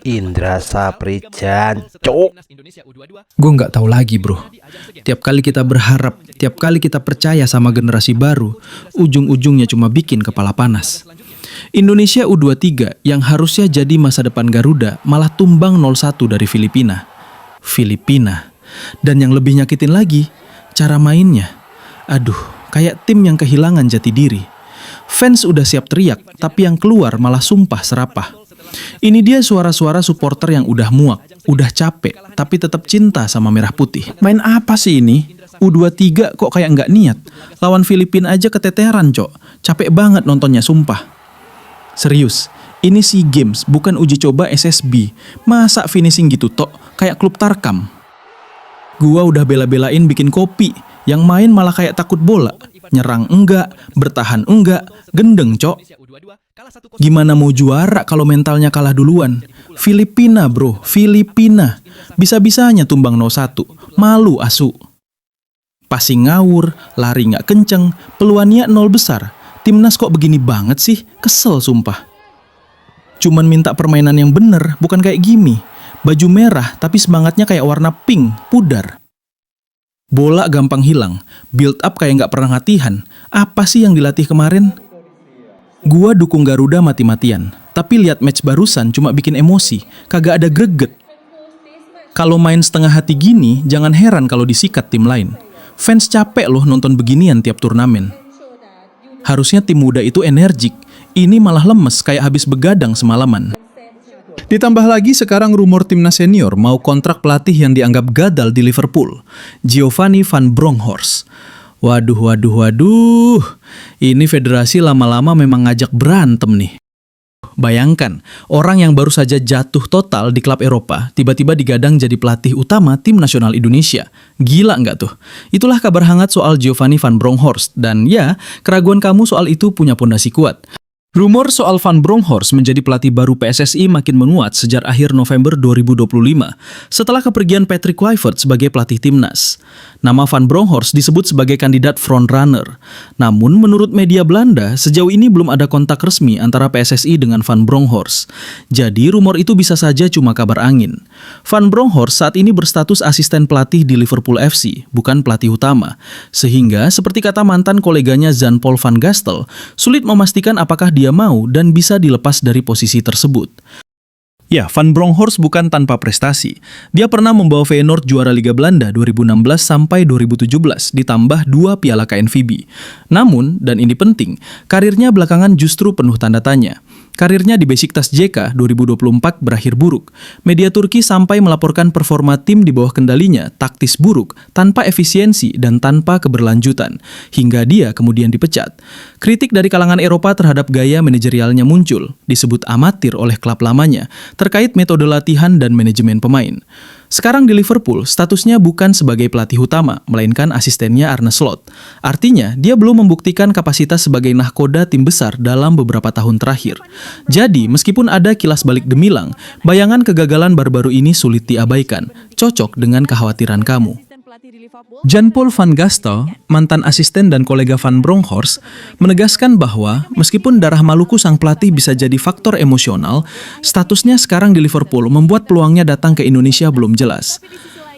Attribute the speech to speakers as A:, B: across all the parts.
A: Indra Saprijan, cok.
B: Gue nggak tahu lagi bro. Tiap kali kita berharap, tiap kali kita percaya sama generasi baru, ujung-ujungnya cuma bikin kepala panas. Indonesia U23 yang harusnya jadi masa depan Garuda malah tumbang 0-1 dari Filipina. Dan yang lebih nyakitin lagi, cara mainnya. Aduh, kayak tim yang kehilangan jati diri. Fans udah siap teriak, tapi yang keluar malah sumpah serapah. Ini dia suara-suara supporter yang udah muak, udah capek, tapi tetap cinta sama merah putih. Main apa sih ini? U23 kok kayak nggak niat? Lawan Filipina aja keteteran, cok. Capek banget nontonnya, sumpah. Serius, ini SEA Games, bukan uji coba SSB. Masa finishing gitu, tok? Kayak klub Tarkam. Gua udah bela-belain bikin kopi, yang main malah kayak takut bola. Nyerang enggak, bertahan enggak, gendeng, cok. Gimana mau juara kalau mentalnya kalah duluan? Filipina bro, Filipina. Bisa-bisanya tumbang 0-1. Malu asu. Passing ngawur, lari nggak kenceng, peluangnya 0 besar. Timnas kok begini banget sih? Kesel sumpah. Cuman minta permainan yang bener, bukan kayak gini. Baju merah tapi semangatnya kayak warna pink, pudar. Bola gampang hilang, build up kayak nggak pernah latihan. Apa sih yang dilatih kemarin? Gua dukung Garuda mati-matian, tapi lihat match barusan cuma bikin emosi, kagak ada greget. Kalau main setengah hati gini, jangan heran kalau disikat tim lain. Fans capek loh nonton beginian tiap turnamen. Harusnya tim muda itu energik, ini malah lemes kayak habis begadang semalaman. Ditambah lagi sekarang rumor timnas senior mau kontrak pelatih yang dianggap gagal di Liverpool, Giovanni van Bronckhorst. Waduh. Ini federasi lama-lama memang ngajak berantem nih. Bayangkan, orang yang baru saja jatuh total di klub Eropa, tiba-tiba digadang jadi pelatih utama tim nasional Indonesia. Gila nggak tuh? Itulah kabar hangat soal Giovanni van Bronckhorst. Dan ya, keraguan kamu soal itu punya pondasi kuat. Rumor soal Van Bronckhorst menjadi pelatih baru PSSI makin menguat sejak akhir November 2025 setelah kepergian Patrick Kluivert sebagai pelatih timnas. Nama Van Bronckhorst disebut sebagai kandidat frontrunner. Namun menurut media Belanda, sejauh ini belum ada kontak resmi antara PSSI dengan Van Bronckhorst. Jadi rumor itu bisa saja cuma kabar angin. Van Bronckhorst saat ini berstatus asisten pelatih di Liverpool FC, bukan pelatih utama. Sehingga seperti kata mantan koleganya Jan-Paul van Gastel, sulit memastikan apakah dia mau dan bisa dilepas dari posisi tersebut. Ya, Van Bronckhorst bukan tanpa prestasi. Dia pernah membawa Feyenoord juara Liga Belanda 2016 sampai 2017, ditambah 2 piala KNVB. Namun, dan ini penting, karirnya belakangan justru penuh tanda tanya. Karirnya di Beşiktaş JK 2024 berakhir buruk. Media Turki sampai melaporkan performa tim di bawah kendalinya taktis buruk, tanpa efisiensi dan tanpa keberlanjutan, hingga dia kemudian dipecat. Kritik dari kalangan Eropa terhadap gaya manajerialnya muncul, disebut amatir oleh klub lamanya, terkait metode latihan dan manajemen pemain. Sekarang di Liverpool, statusnya bukan sebagai pelatih utama, melainkan asistennya Arne Slot. Artinya, dia belum membuktikan kapasitas sebagai nahkoda tim besar dalam beberapa tahun terakhir. Jadi, meskipun ada kilas balik gemilang, bayangan kegagalan baru-baru ini sulit diabaikan, cocok dengan kekhawatiran kamu. Jan-Paul van Gastel, mantan asisten dan kolega Van Bronckhorst, menegaskan bahwa meskipun darah Maluku sang pelatih bisa jadi faktor emosional, statusnya sekarang di Liverpool membuat peluangnya datang ke Indonesia belum jelas.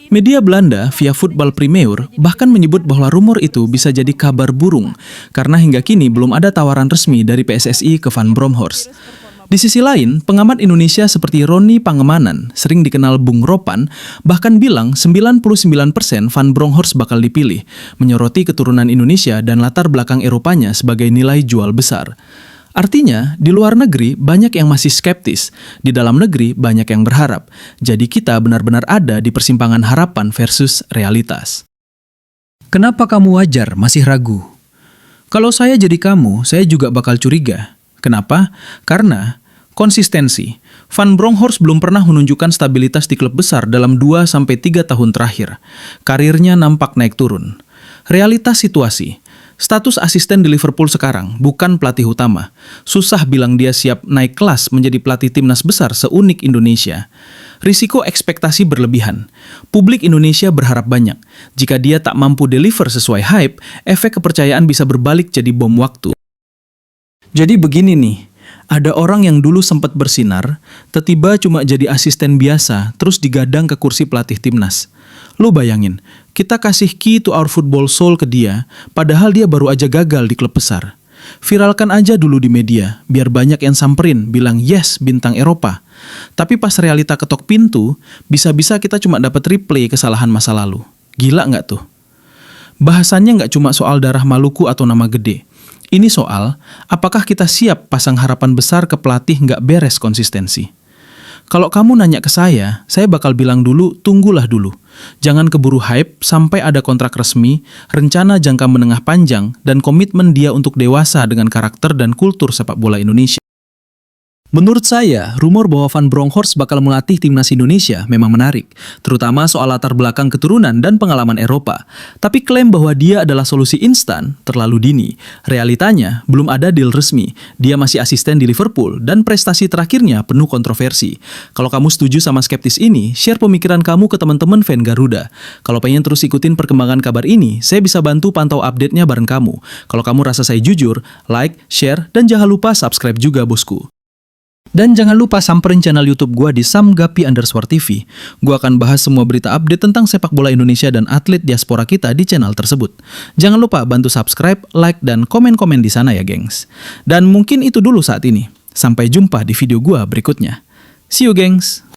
B: Media Belanda via Football Premier bahkan menyebut bahwa rumor itu bisa jadi kabar burung, karena hingga kini belum ada tawaran resmi dari PSSI ke Van Bronckhorst. Di sisi lain, pengamat Indonesia seperti Roni Pangemanan, sering dikenal Bung Ropan, bahkan bilang 99% Van Bronckhorst bakal dipilih, menyoroti keturunan Indonesia dan latar belakang Eropanya sebagai nilai jual besar. Artinya, di luar negeri banyak yang masih skeptis, di dalam negeri banyak yang berharap. Jadi kita benar-benar ada di persimpangan harapan versus realitas. Kenapa kamu wajar masih ragu? Kalau saya jadi kamu, saya juga bakal curiga. Kenapa? Karena konsistensi. Van Bronckhorst belum pernah menunjukkan stabilitas di klub besar dalam 2-3 tahun terakhir. Karirnya nampak naik turun. Realitas situasi. Status asisten di Liverpool sekarang, bukan pelatih utama. Susah bilang dia siap naik kelas menjadi pelatih timnas besar seunik Indonesia. Risiko ekspektasi berlebihan. Publik Indonesia berharap banyak. Jika dia tak mampu deliver sesuai hype, efek kepercayaan bisa berbalik jadi bom waktu. Jadi begini nih, Ada orang yang dulu sempat bersinar, tiba-tiba cuma jadi asisten biasa, terus digadang ke kursi pelatih timnas. Lu bayangin, kita kasih key to our football soul ke dia, padahal dia baru aja gagal di klub besar. Viralkan aja dulu di media, biar banyak yang samperin, bilang yes bintang Eropa. Tapi pas realita ketok pintu, bisa-bisa kita cuma dapat replay kesalahan masa lalu. Gila nggak tuh? Bahasannya nggak cuma soal darah Maluku atau nama gede. Ini soal, apakah kita siap pasang harapan besar ke pelatih nggak beres konsistensi? Kalau kamu nanya ke saya bakal bilang dulu, tunggulah dulu. Jangan keburu hype sampai ada kontrak resmi, rencana jangka menengah panjang, dan komitmen dia untuk dewasa dengan karakter dan kultur sepak bola Indonesia. Menurut saya, rumor bahwa Van Bronckhorst bakal melatih timnas Indonesia memang menarik, terutama soal latar belakang keturunan dan pengalaman Eropa. Tapi klaim bahwa dia adalah solusi instan terlalu dini. Realitanya, belum ada deal resmi. Dia masih asisten di Liverpool dan prestasi terakhirnya penuh kontroversi. Kalau kamu setuju sama skeptis ini, share pemikiran kamu ke teman-teman fan Garuda. Kalau pengen terus ikutin perkembangan kabar ini, saya bisa bantu pantau update-nya bareng kamu. Kalau kamu rasa saya jujur, like, share, dan jangan lupa subscribe juga bosku. Dan jangan lupa samperin channel YouTube gua di samgapi_tv. Gua akan bahas semua berita update tentang sepak bola Indonesia dan atlet diaspora kita di channel tersebut. Jangan lupa bantu subscribe, like, dan komen-komen di sana ya gengs. Dan mungkin itu dulu saat ini. Sampai jumpa di video gua berikutnya. See you gengs!